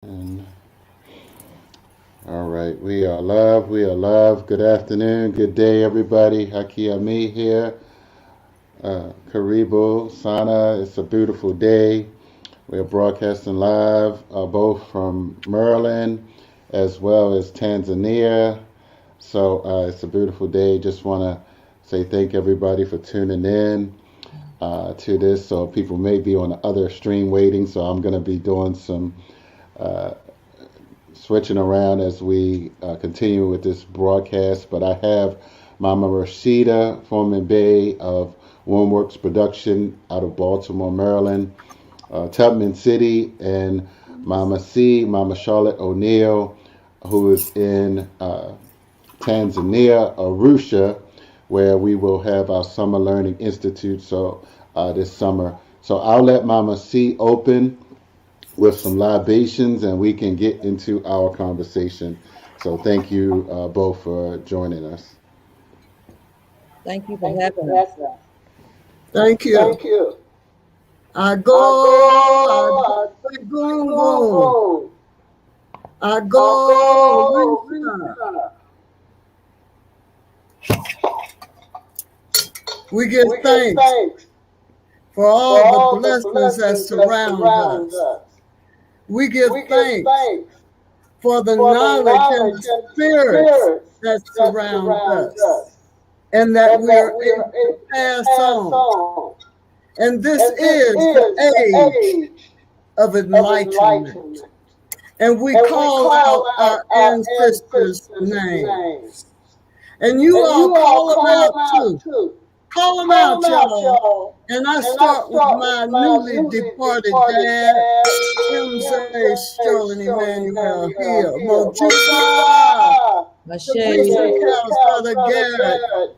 And all right, we are love, we are love. Good afternoon, good day, everybody. Haki Ami here. Karibu, Sana. It's a beautiful day. We are broadcasting live, both from Maryland as well as Tanzania. So it's a beautiful day. Just want to say thank everybody for tuning in to this. So people may be on the other stream waiting. So I'm going to be doing some uh, switching around as we continue with this broadcast. But I have Mama Rashida Foreman Bey of Wombworks Production out of Baltimore, Maryland, Tubman City, and Mama Charlotte Oneal, who is in Tanzania, Arusha, where we will have our Summer Learning Institute this summer. So I'll let Mama C open with some libations and we can get into our conversation. So thank you both for joining us. Thank you for having us. Thank you. Thank you. I go, I go, I go. We give thanks for all the blessings that surround us. We give thanks for the knowledge and the spirit that surround us, and that we are able to pass on. And this is the age of enlightenment. And we call out our ancestors' names. And you all call them out too. Call them out, y'all. And I start with my newly departed dad, M.J. Sterling Emmanuel here, Mojuba, Teresa Brother Garrett,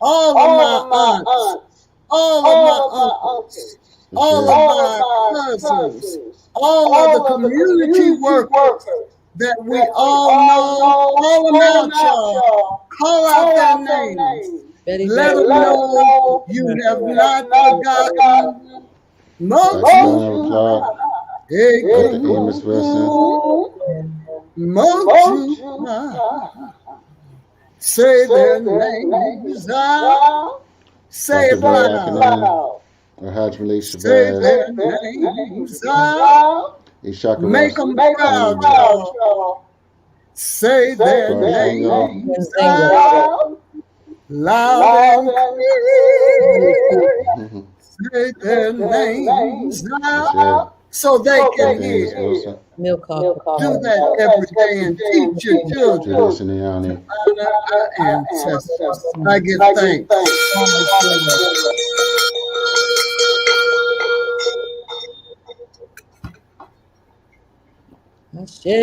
all of my aunts, all of my uncles, all of my cousins, all of the community workers that we all know. Call them out, y'all. Call out their names. Let them know you have not forgotten. Mojuba, Amos Wilson. Mojuba. Say their names out. Say it loud. Say their names out. Make them proud, y'all. Say their names out. Loud and clear. Say their names out so they can hear. Do that every day and teach your children. Honor our ancestors. I give thanks. Ashe.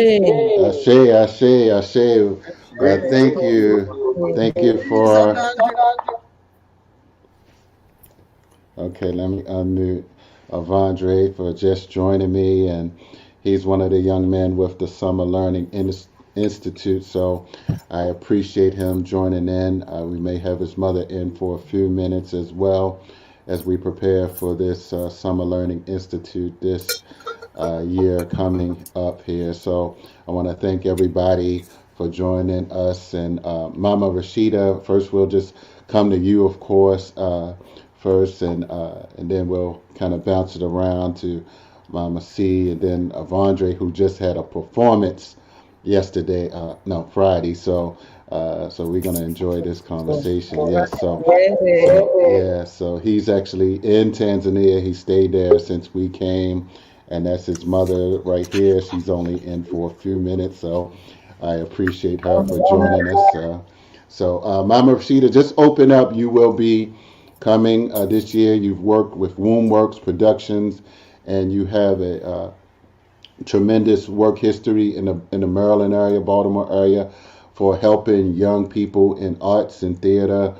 Thank you for. Okay, let me unmute Avandre for just joining me, and he's one of the young men with the Summer Learning Institute, so I appreciate him joining in. We may have his mother in for a few minutes as well as we prepare for this Summer Learning Institute this year coming up here. So I want to thank everybody for joining us. And Mama Rashida, first we'll just come to you, of course, first, and then we'll kind of bounce it around to Mama C, and then Avandre, who just had a performance yesterday, Friday. So we're gonna enjoy this conversation. Yes. So he's actually in Tanzania. He stayed there since we came, and that's his mother right here. She's only in for a few minutes, so I appreciate her for joining us. Mama Rashida, just open up. You will be coming this year. You've worked with Wombworks Productions, and you have a tremendous work history in the Maryland area, Baltimore area, for helping young people in arts and theater,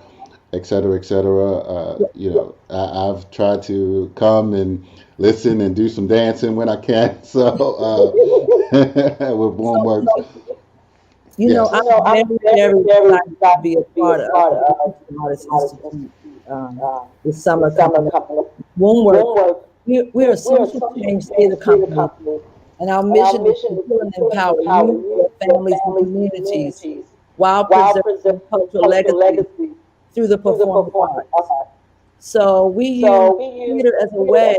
et cetera, et cetera. I've tried to come and listen and do some dancing when I can. So with Wombworks. I'm very excited to be a part of Artist Institute this summer. Wombworks, we're a social change theater company And our mission is to heal and empower youth, their families, and communities while preserving cultural legacy through the performing arts. So we use theater as a way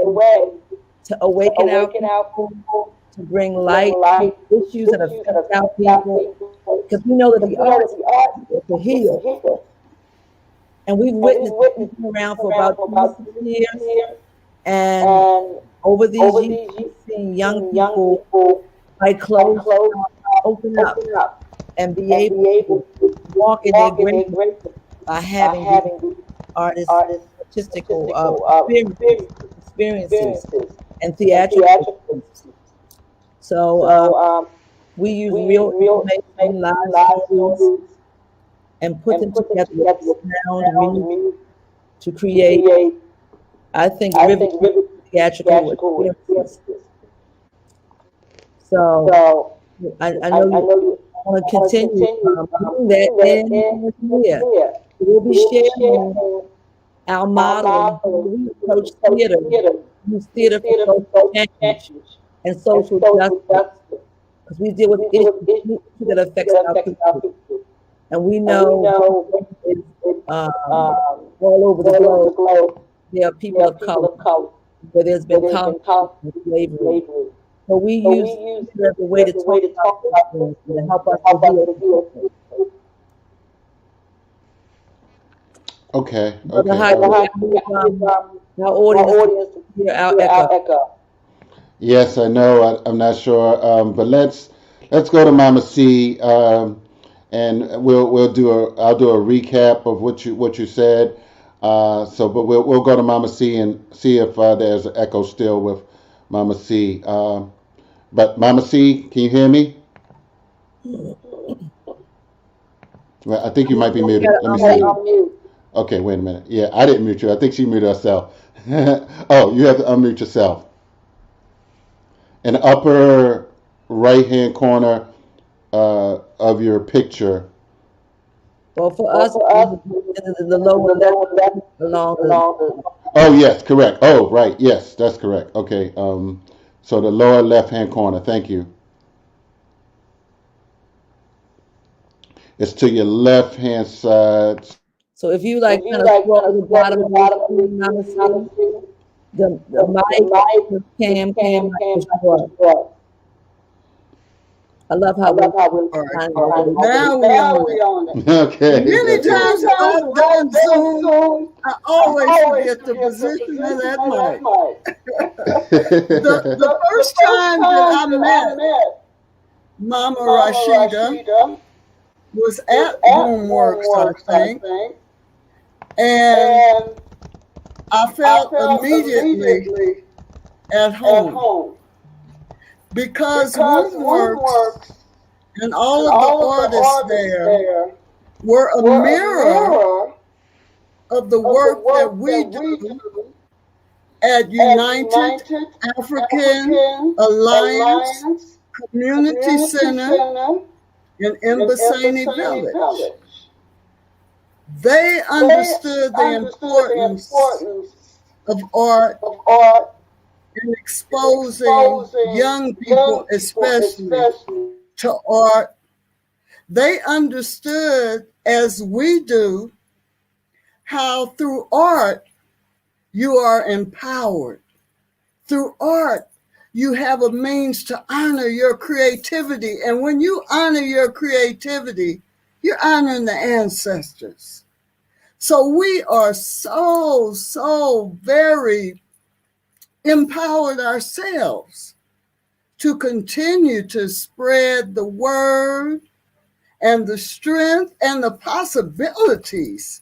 to awaken our people, to bring light to issues that affect our people, because we know that the arts is to heal. And we've witnessed it around for about 26 years. And over these years, we've seen young people like close, open up, and be able to walk in their greatness by having these artistical experiences and theatrical experiences. So we use real information, live stories, and put them together with sound, music to create, I think, riveting theatrical experiences. So I know you want to continue doing that in this year. We'll be sharing our model and how we approach theater, use theater for social change and social justice, because we deal with issues that affects our people. And we know is, all over the globe, there are people of color where there's been conflict and slavery. So we use it as a way to talk about things and to help us to heal. Okay. Brother Hyde, our audience to hear our echo. Yes, I know. I'm not sure, but let's go to Mama C, and we'll do I'll do a recap of what you said. But we'll go to Mama C and see if there's an echo still with Mama C. But Mama C, can you hear me? Well, I think you might be muted. Let me see. Okay, wait a minute. Yeah, I didn't mute you. I think she muted herself. Oh, you have to unmute yourself. In the upper right hand corner of your picture. Well, for us, the lower left along the. Oh, yes, correct. Oh, right. Yes, that's correct. Okay. So the lower left hand corner. Thank you. It's to your left hand side. So if you like kind of scroll to the bottom of the screen, the mic, cam might show up. I love how we now we on it. Okay. Many times I've done Zoom, I always forget the position of that mic. The first time that I met Mama Rashida was at Wombworks, I think, and I felt immediately at home because Wombworks and all of the artists there were a mirror of the work that we do at United African Alliance Community Center in Mbasani Village. They understood the importance of art in exposing young people, especially to art. They understood, as we do, how through art you are empowered. Through art, you have a means to honor your creativity. And when you honor your creativity, you're honoring the ancestors. So we are so very empowered ourselves to continue to spread the word and the strength and the possibilities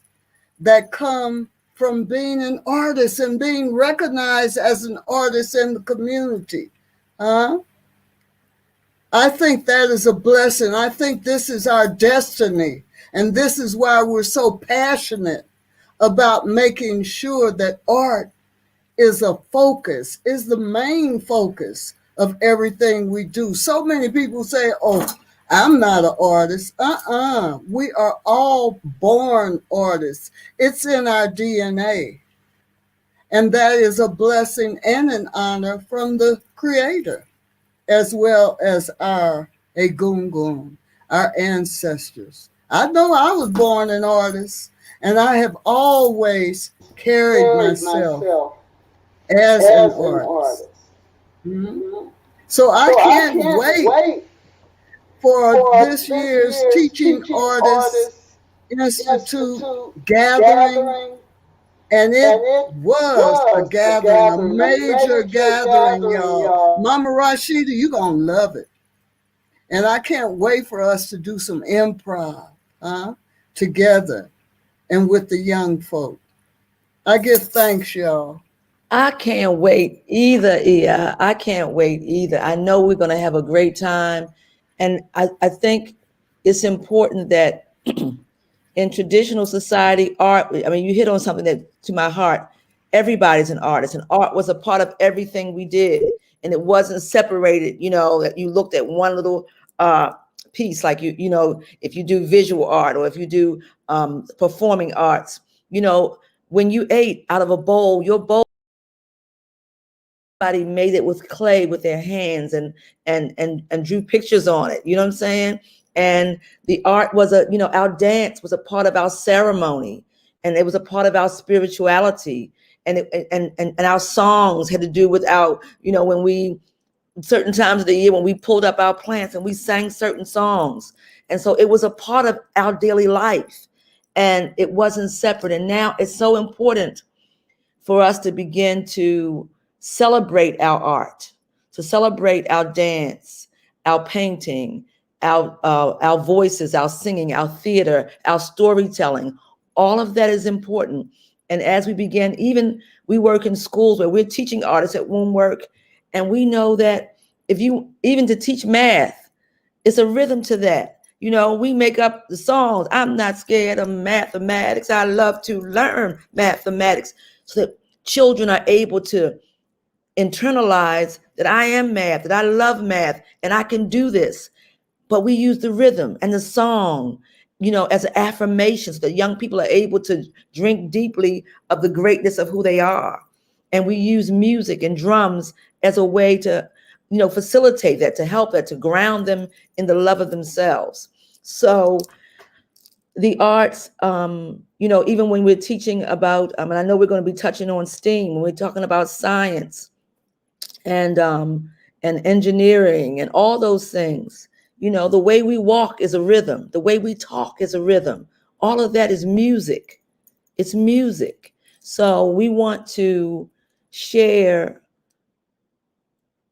that come from being an artist and being recognized as an artist in the community. I think that is a blessing. I think this is our destiny. And this is why we're so passionate about making sure that art is a focus, is the main focus of everything we do. So many people say, oh, I'm not an artist. We are all born artists. It's in our DNA. And that is a blessing and an honor from the Creator. as well as our Egungun, our ancestors. I know I was born an artist, and I have always carried myself as an artist. Mhm. So I can't wait for this year's Teaching Artists Institute gathering. And it was a gathering, a major gathering, y'all. Mama Rashida, you're going to love it. And I can't wait for us to do some improv together and with the young folk. I give thanks, y'all. I can't wait either, Ia. I can't wait either. I know we're going to have a great time. And I think it's important that in traditional society, art, I mean, you hit on something that to my heart, everybody's an artist, and art was a part of everything we did. And it wasn't separated, that you looked at one little piece, like if you do visual art or if you do performing arts, when you ate out of a bowl, your bowl, somebody made it with clay with their hands and drew pictures on it. You know what I'm saying? And the art was our dance was a part of our ceremony, and it was a part of our spirituality. And our songs had to do with when we certain times of the year when we pulled up our plants and we sang certain songs. And so it was a part of our daily life, and it wasn't separate. And now it's so important for us to begin to celebrate our art, to celebrate our dance, our painting, our voices, our singing, our theater, our storytelling. All of that is important. And as we begin, we work in schools where we're teaching artists at Wombworks, and we know that even to teach math, it's a rhythm to that. We make up the songs. I'm not scared of mathematics. I love to learn mathematics, so that children are able to internalize that I am math, that I love math, and I can do this. But we use the rhythm and the song, as an affirmation, so that young people are able to drink deeply of the greatness of who they are. And we use music and drums as a way to, facilitate that, to help that, to ground them in the love of themselves. So the arts, even when we're teaching about, and I know we're going to be touching on STEAM, when we're talking about science and engineering and all those things, the way we walk is a rhythm. The way we talk is a rhythm. All of that is music. It's music. So we want to share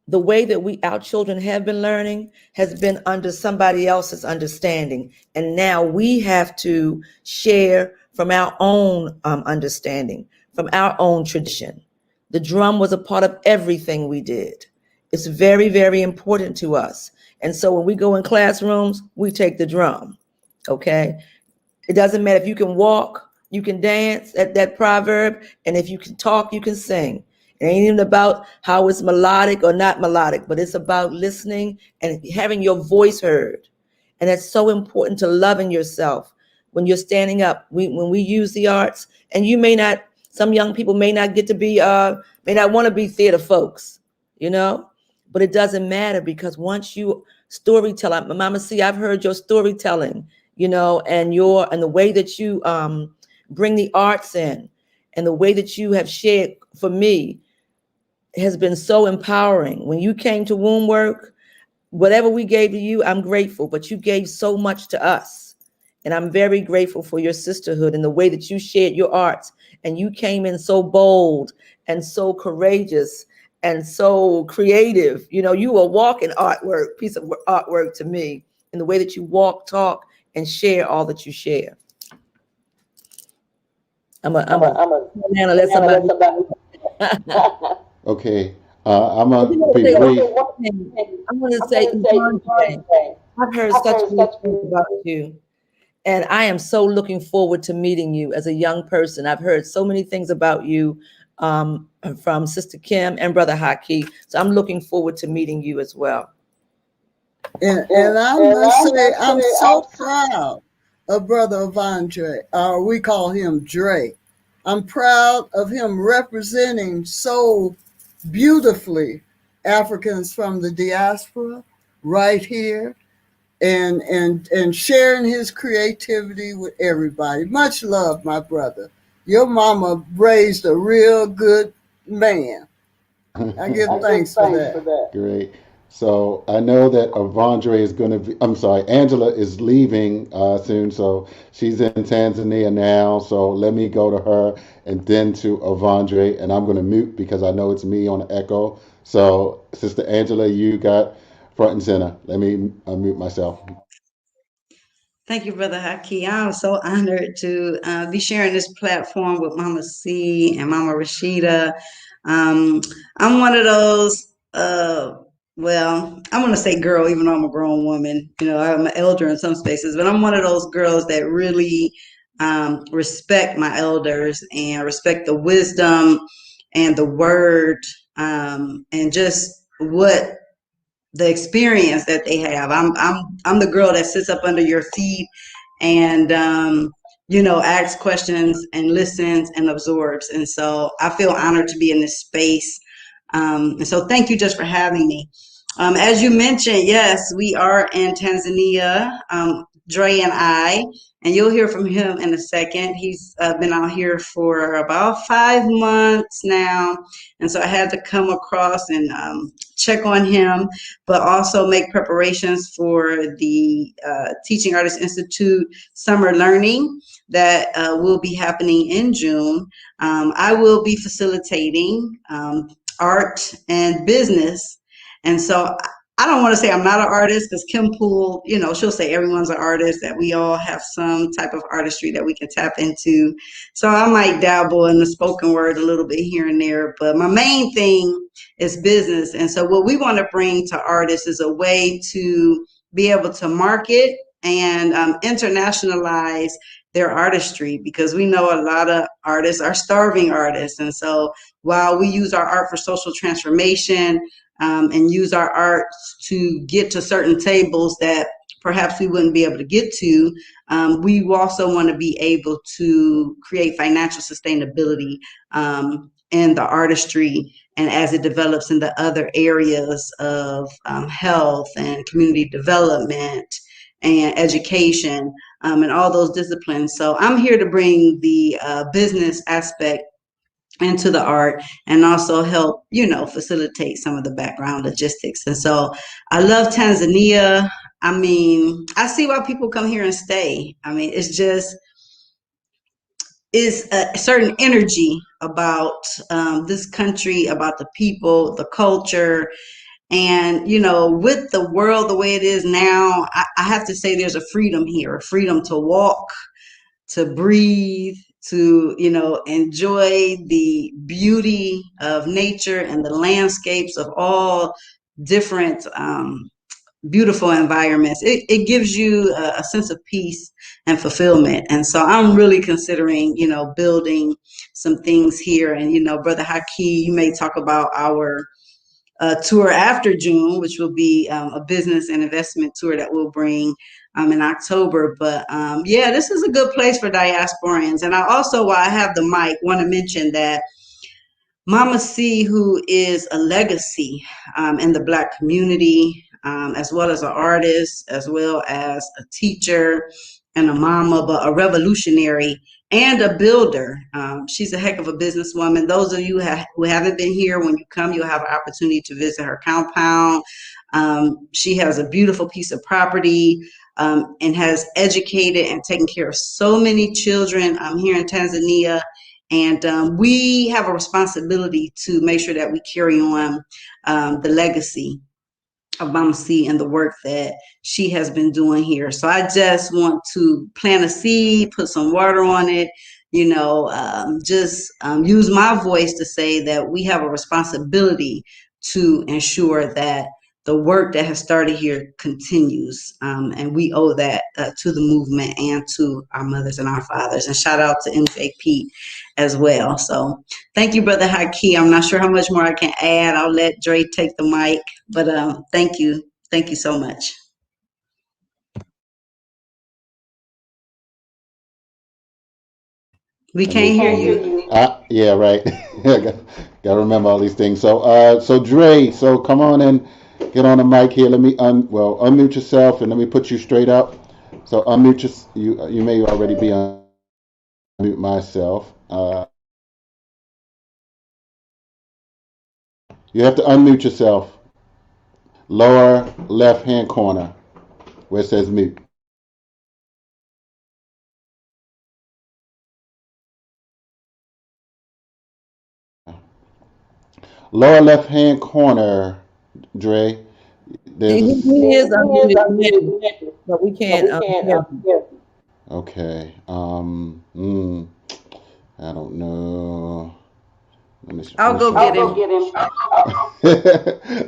the way that our children have been learning has been under somebody else's understanding. And now we have to share from our own understanding, from our own tradition. The drum was a part of everything we did. It's very, very important to us. And so when we go in classrooms, we take the drum, okay? It doesn't matter if you can walk, you can dance, that proverb, and if you can talk, you can sing. It ain't even about how it's melodic or not melodic, but it's about listening and having your voice heard. And it's so important to loving yourself when you're standing up. When we use the arts, and some young people may not get to be, may not want to be theater folks, but it doesn't matter, because once you storytell, Mama C, I've heard your storytelling, and the way that you bring the arts in, and the way that you have shared for me has been so empowering. When you came to Wombworks, whatever we gave to you, I'm grateful, but you gave so much to us. And I'm very grateful for your sisterhood and the way that you shared your arts. And you came in so bold and so courageous and so creative. You were a walking piece of artwork to me, in the way that you walk, talk, and share all that you share. I'm a let somebody. Okay, I'm gonna be brief. I'm going to say, I've heard such good things about you, and I am so looking forward to meeting you as a young person. I've heard so many things about you from Sister Kim and Brother Haki, so I'm looking forward to meeting you as well. And I must say, I'm so proud of Brother Avandre, or we call him Dre. I'm proud of him representing so beautifully Africans from the diaspora right here and sharing his creativity with everybody. Much love, my brother. Your mama raised a real good man. I give thanks for that. Great. So I know that Avandre is going to be, I'm sorry, Angela is leaving soon. So she's in Tanzania now. So let me go to her and then to Avandre. And I'm going to mute because I know it's me on the echo. So, Sister Angela, you got front and center. Let me unmute myself. Thank you, Brother Haki. I'm so honored to be sharing this platform with Mama C and Mama Rashida. I'm one of those, I'm going to say girl, even though I'm a grown woman. You know, I'm an elder in some spaces, but I'm one of those girls that really respect my elders and respect the wisdom and the word and just what the experience that they have. I'm the girl that sits up under your feet and asks questions and listens and absorbs. And so I feel honored to be in this space. And so thank you just for having me. As you mentioned, yes, we are in Tanzania, Dre and I, and you'll hear from him in a second. He's been out here for about 5 months now. And so I had to come across and check on him, but also make preparations for the Teaching Artists Institute Summer Learning that will be happening in June. I will be facilitating art and business. And so I don't want to say I'm not an artist because Kim Poole, she'll say everyone's an artist, that we all have some type of artistry that we can tap into. So I might dabble in the spoken word a little bit here and there, but my main thing is business. And so what we want to bring to artists is a way to be able to market and internationalize their artistry, because we know a lot of artists are starving artists. And so while we use our art for social transformation and use our art to get to certain tables that perhaps we wouldn't be able to get to, we also want to be able to create financial sustainability in the artistry and as it develops in the other areas of health and community development and education and all those disciplines. So I'm here to bring the business aspect into the art and also help, facilitate some of the background logistics. And so I love Tanzania. I mean, I see why people come here and stay. I mean, it's a certain energy about this country, about the people, the culture. And, with the world the way it is now, I have to say there's a freedom here, a freedom to walk, to breathe, to, enjoy the beauty of nature and the landscapes of all different beautiful environments. It gives you a sense of peace and fulfillment. And so I'm really considering, building some things here. And, Brother Haki, you may talk about our tour after June, which will be a business and investment tour that we'll bring in October. But this is a good place for diasporans. And I also, while I have the mic, want to mention that Mama C, who is a legacy in the Black community, as well as an artist, as well as a teacher and a mama, but a revolutionary and a builder. She's a heck of a businesswoman. Those of you who haven't been here, when you come, you'll have an opportunity to visit her compound. She has a beautiful piece of property and has educated and taken care of so many children here in Tanzania. And we have a responsibility to make sure that we carry on the legacy of Mama C and the work that she has been doing here. So I just want to plant a seed, put some water on it, use my voice to say that we have a responsibility to ensure that the work that has started here continues. And we owe that to the movement and to our mothers and our fathers. And shout out to MJ Pete as well. So thank you, Brother Haki. I'm not sure how much more I can add. I'll let Dre take the mic, but thank you. Thank you so much. We can't hear you. Yeah, right. Gotta remember all these things. So Dre, so come on and get on the mic here. Let me unmute yourself and let me put you straight up. So unmute you. You may already be on mute myself. You have to unmute yourself. Lower left hand corner where it says mute. Lower left hand corner, Dre. He, There's he a. he is unmuted now, but we can't hear him. Okay. I don't know. Let me. I'll Let's go try. get him.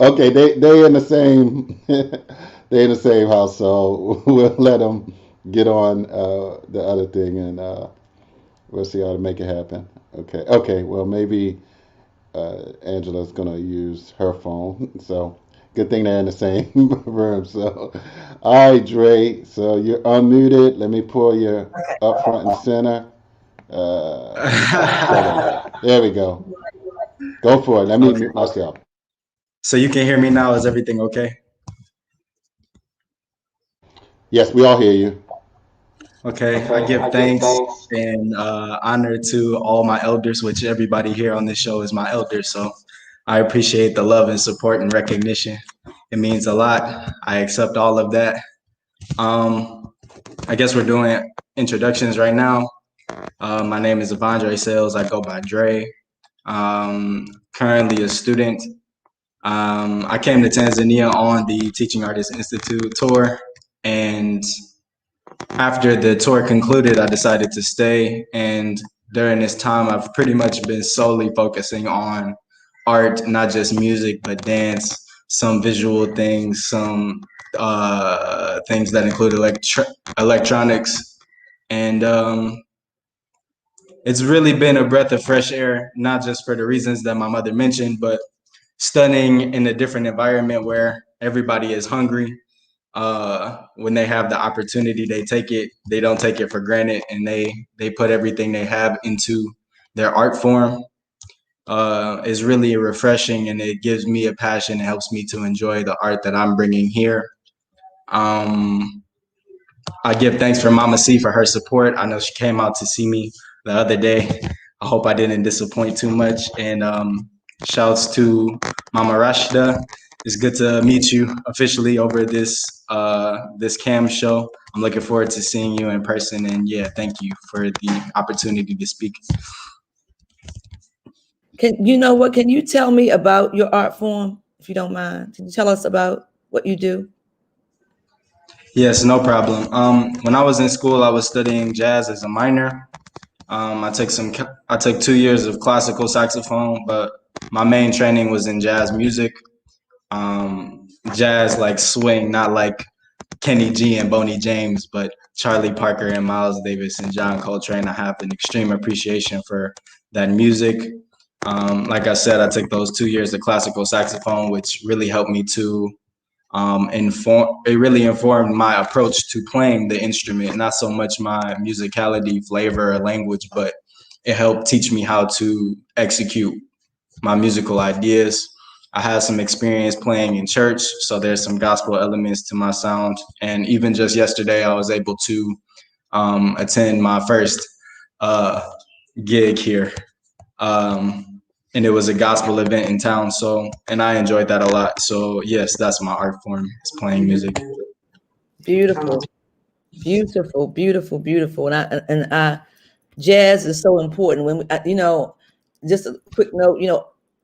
Okay, they in the same they in the same house, so we'll let them get on the other thing, and we'll see how to make it happen. Okay. Well, maybe Angela's gonna use her phone, so good thing they're in the same room. So, all right, Dre. So you're unmuted. Let me pull you up front and center. There we go. Go for it. Let me Okay. mute myself. So you can hear me now. Is everything okay? Yes, we all hear you. Okay. I give thanks and honor to all my elders, which everybody here on this show is my elders. So I appreciate the love and support and recognition. It means a lot. I accept all of that. Um, I guess we're doing introductions right now. My name is Avondre Sales. I go by Dre. Currently a student. I came to Tanzania on the Teaching Artists Institute tour, and after the tour concluded, I decided to stay. And during this time, I've pretty much been solely focusing on art, not just music, but dance, some visual things, some things that include electronics. And it's really been a breath of fresh air, not just for the reasons that my mother mentioned, but studying in a different environment where everybody is hungry. When they have the opportunity, they take it. They don't take it for granted, and they put everything they have into their art form. Is really refreshing, and it gives me a passion. It helps me to enjoy the art that I'm bringing here. Um, I give thanks for Mama C for her support. I know she came out to see me the other day. I hope I didn't disappoint too much. And shouts to Mama Rashida. It's good to meet you officially over this cam show. I'm looking forward to seeing you in person. And yeah, thank you for the opportunity to speak. Can you know what? Can you tell me about your art form, if you don't mind? Can you tell us about what you do? Yes, no problem. When I was in school, I was studying jazz as a minor. I took 2 years of classical saxophone, but my main training was in jazz music. Jazz like swing, not like Kenny G and Boney James, but Charlie Parker and Miles Davis and John Coltrane. I have an extreme appreciation for that music. Like I said, I took those 2 years of classical saxophone, which really helped me to it really informed my approach to playing the instrument, not so much my musicality, flavor, or language, but it helped teach me how to execute my musical ideas. I had some experience playing in church, so there's some gospel elements to my sound. And even just yesterday, I was able to attend my first uh, gig here. And it was a gospel event in town. So, and I enjoyed that a lot. So, yes, that's my art form, is playing music. Beautiful, beautiful, beautiful, beautiful. And jazz is so important. When just a quick note,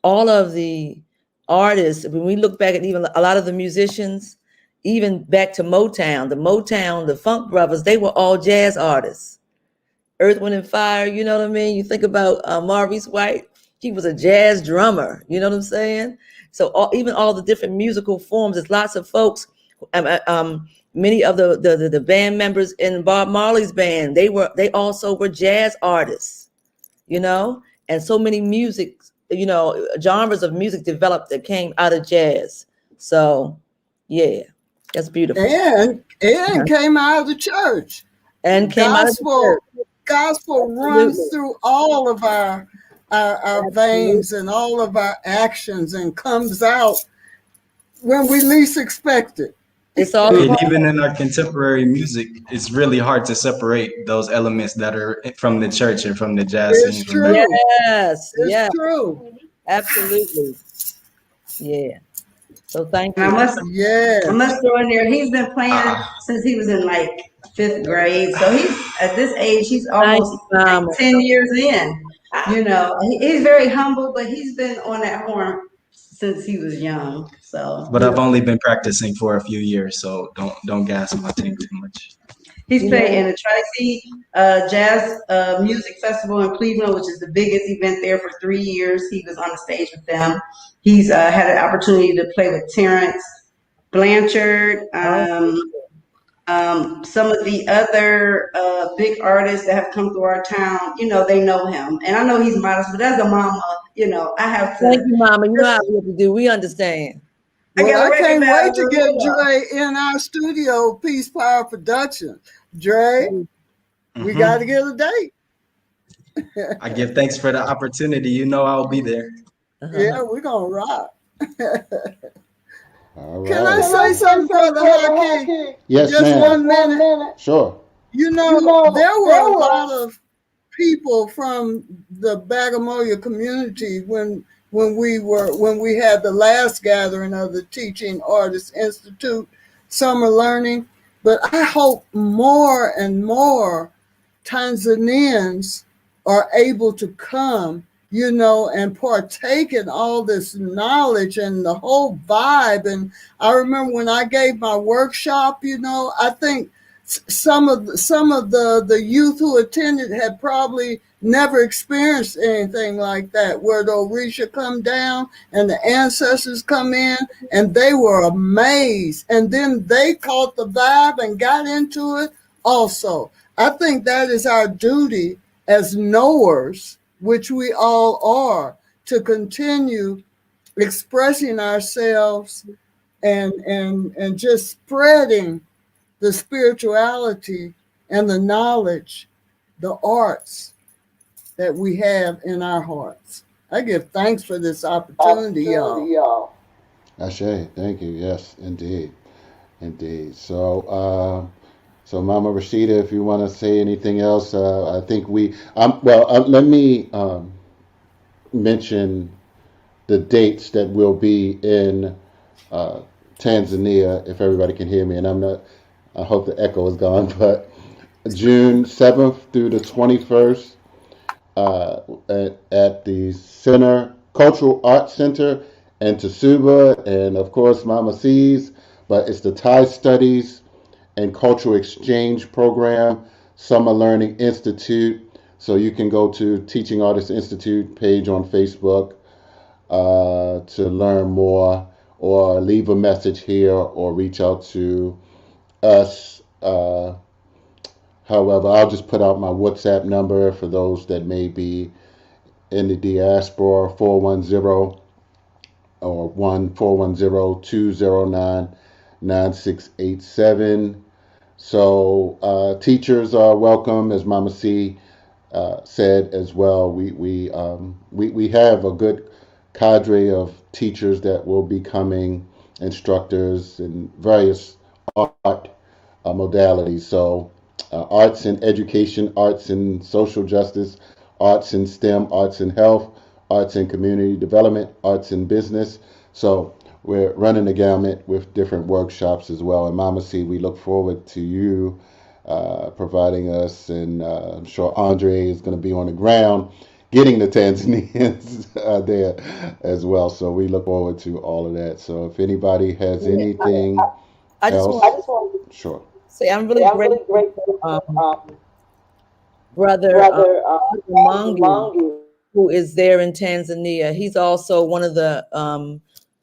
all of the artists. When we look back at even a lot of the musicians, even back to Motown, the Funk Brothers, they were all jazz artists. Earth, Wind, and Fire. You know what I mean? You think about Maurice White. He was a jazz drummer. You know what I'm saying? So even all the different musical forms. There's lots of folks. Many of the band members in Bob Marley's band. They also were jazz artists. And so many music. Genres of music developed that came out of jazz. So, yeah, that's beautiful. And came out of the church. And came out of the Gospel, church. gospel runs through all of our veins and all of our actions and comes out when we least expect it. It's all And even in our contemporary music, it's really hard to separate those elements that are from the church and from the jazz It's scene. true. Yes, It's yes, true. absolutely. Yeah. So thank And you. Yes. I must throw in there, he's been playing since he was in like 5th grade. So he's at this age, he's Thank almost you, Mama. 10 years in. You know, he's very humble, but he's been on that horn since he was young. So But I've only been practicing for a few years, so don't gas my tank too much. he's You played know- in the Tri-C Jazz Music Festival in Cleveland, which is the biggest event there for 3 years. He was on the stage with them. He's had an opportunity to play with Terrence Blanchard, some of the other big artists that have come through our town, you know, they know him. And I know he's modest, but as a mama, you know, I have Thank to. you, Mama. You know how we have to do. We understand. Well, I can't wait to get Dre. Dre in our studio, Peace Power Production. Dre, we got to get a date. I give thanks for the opportunity. You know I'll be there. Yeah, we're going to rock. All right. Can I say something, Brother Hockey? Yes, Just ma'am. 1 minute. Sure. You know, there were a lot of people from the Bagamoyo community when we had the last gathering of the Teaching Artists Institute Summer Learning. But I hope more and more Tanzanians are able to come, you know, and partake in all this knowledge and the whole vibe. And I remember when I gave my workshop, you know, I think some of the youth who attended had probably never experienced anything like that, where the Orisha come down and the ancestors come in, and they were amazed. And then they caught the vibe and got into it also. I think that is our duty as knowers, which we all are, to continue expressing ourselves and just spreading the spirituality and the knowledge, the arts that we have in our hearts. I give thanks for this opportunity, y'all. Ashe, thank you. Yes, indeed. Indeed. So, Mama Rashida, if you want to say anything else, I think let me mention the dates that will be in Tanzania, if everybody can hear me. And I hope the echo is gone, but June 7th through the 21st at the Cultural Arts Center in Tasuba, and of course Mama C's, but it's the Thai Studies and Cultural Exchange Program Summer Learning Institute. So you can go to Teaching Artists Institute page on Facebook to learn more, or leave a message here, or reach out to us. However, I'll just put out my WhatsApp number for those that may be in the diaspora, 410 or 1-410-209-9687. So teachers are welcome, as Mama C said as well. We have a good cadre of teachers that will be coming, instructors in various art modalities. So arts and education, arts and social justice, arts and STEM, arts and health, arts and community development, arts and business. So we're running the gamut with different workshops as well. And Mama C, we look forward to you providing us, and I'm sure Andre is going to be on the ground getting the Tanzanians there as well. So we look forward to all of that. So if anybody has anything I just else, want to sure. say I'm really grateful Brother Mangi, who is there in Tanzania. He's also one of the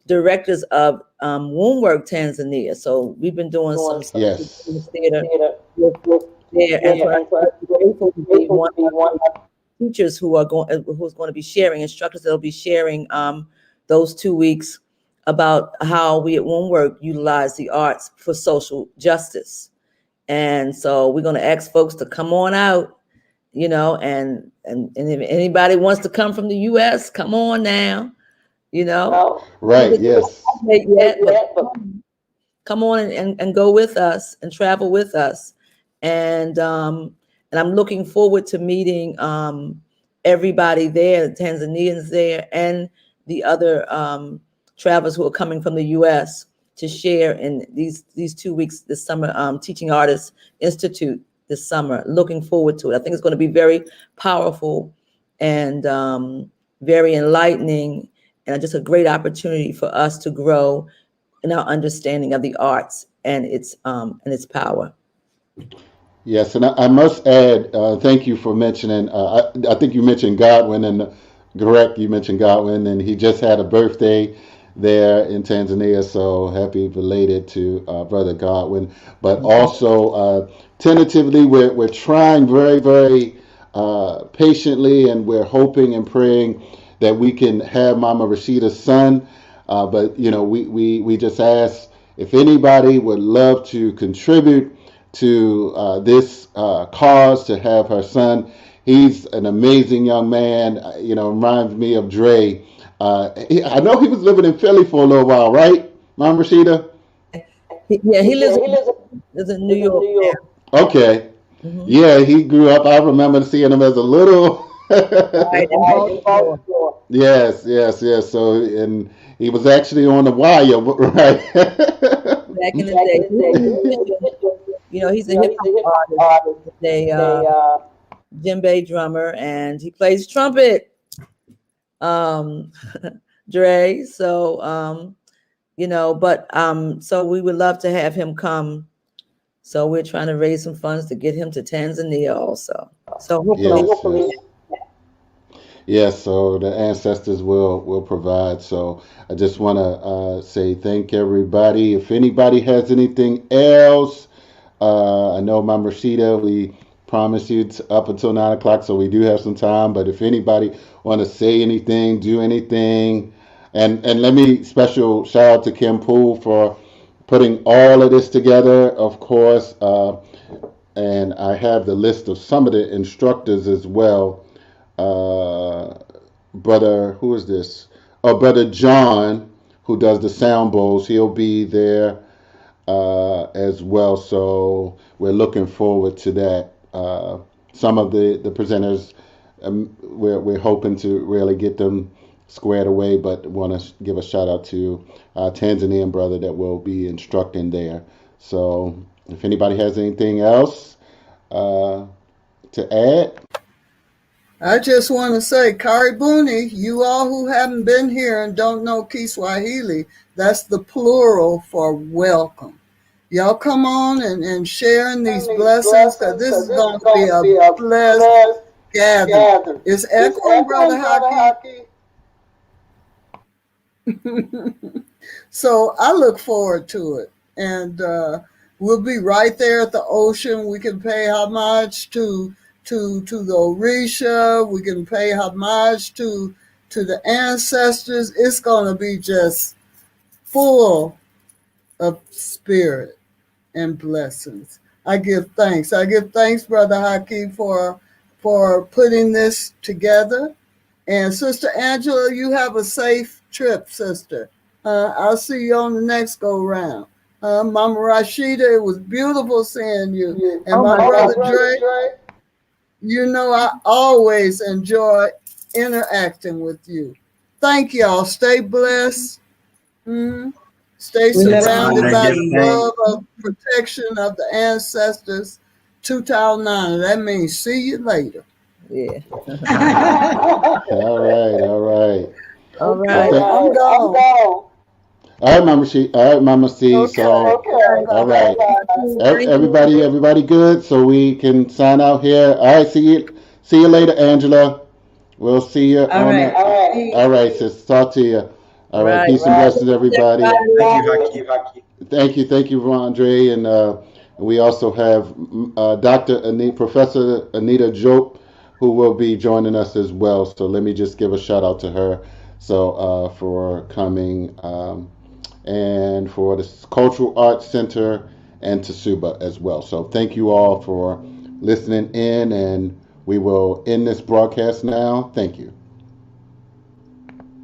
directors of Wombworks Tanzania. So we've been doing some stuff Yes. in theater with there, and so I'm grateful to be one of the teachers who's going to be sharing, instructors that'll be sharing those 2 weeks about how we at Wombworks utilize the arts for social justice. And so we're going to ask folks to come on out and if anybody wants to come from the U.S., come on now, you know. Right. Yes. Yet, but come on and go with us and travel with us, and I'm looking forward to meeting everybody there, the Tanzanians there, and the other travelers who are coming from the U.S. to share in these 2 weeks this summer, Teaching Artists Institute this summer. Looking forward to it. I think it's going to be very powerful and very enlightening, and just a great opportunity for us to grow in our understanding of the arts and its power. Yes, and I must add, thank you for mentioning. I think you mentioned Godwin, and correct, you mentioned Godwin, and he just had a birthday there in Tanzania. So happy belated to Brother Godwin. But also, tentatively, we're trying very, very patiently, and we're hoping and praying that we can have Mama Rashida's son. But we just ask if anybody would love to contribute to this cause to have her son. He's an amazing young man. Reminds me of Dre. I know he was living in Philly for a little while, right, Mom Rashida? He lives in New York now. Okay. Mm-hmm. Yeah, he grew up. I remember seeing him as a little. Right, in Baltimore. Yes. So, and he was actually on the wire, right? Back in the day. He's a hip hop artist, a djembe drummer, and he plays trumpet. Dre. So, so we would love to have him come. So we're trying to raise some funds to get him to Tanzania also. So hopefully. Yes, so the ancestors will provide. So I just want to say thank everybody. If anybody has anything else, I know Mama Rashida, we promised you up until 9 o'clock, so we do have some time. But if anybody want to say anything, do anything, and let me special shout out to Kim Poole for putting all of this together, of course. And I have the list of some of the instructors as well. Brother, who is this? Oh, Brother John, who does the sound bowls. He'll be there as well. So we're looking forward to that. Some of the presenters, we're hoping to really get them squared away, but want to give a shout out to our Tanzanian brother that will be instructing there. So if anybody has anything else to add. I just want to say, Karibuni, you all who haven't been here and don't know Kiswahili, that's the plural for welcome. Y'all come on and share in these blessings, because this is going to be a blessed gathering. It's echoing, Brother Haki. So I look forward to it. And we'll be right there at the ocean. We can pay homage to the Orisha. We can pay homage to the ancestors. It's going to be just full of spirit and blessings. I give thanks. Brother Haki, for putting this together. And Sister Angela, you have a safe trip, sister. I'll see you on the next go round. Mama Rashida, it was beautiful seeing you. And my brother Dre, I always enjoy interacting with you. Thank y'all. Stay blessed. Stay surrounded by the love of protection of the ancestors. 2009. That means see you later. Yeah. All right. I'm gone. All right, Mama C. Okay. So, all right. Everybody good? So we can sign out here. All right. See you later, Angela. We'll see you. All right, sis. Talk to you. All right. Peace and blessings, everybody. Thank you, Andre. And we also have Professor Anita Jope, who will be joining us as well. So let me just give a shout out to her. So for coming. And for the Cultural Arts Center and Tsuba as well. So thank you all for listening in, and We will end this broadcast now. Thank you.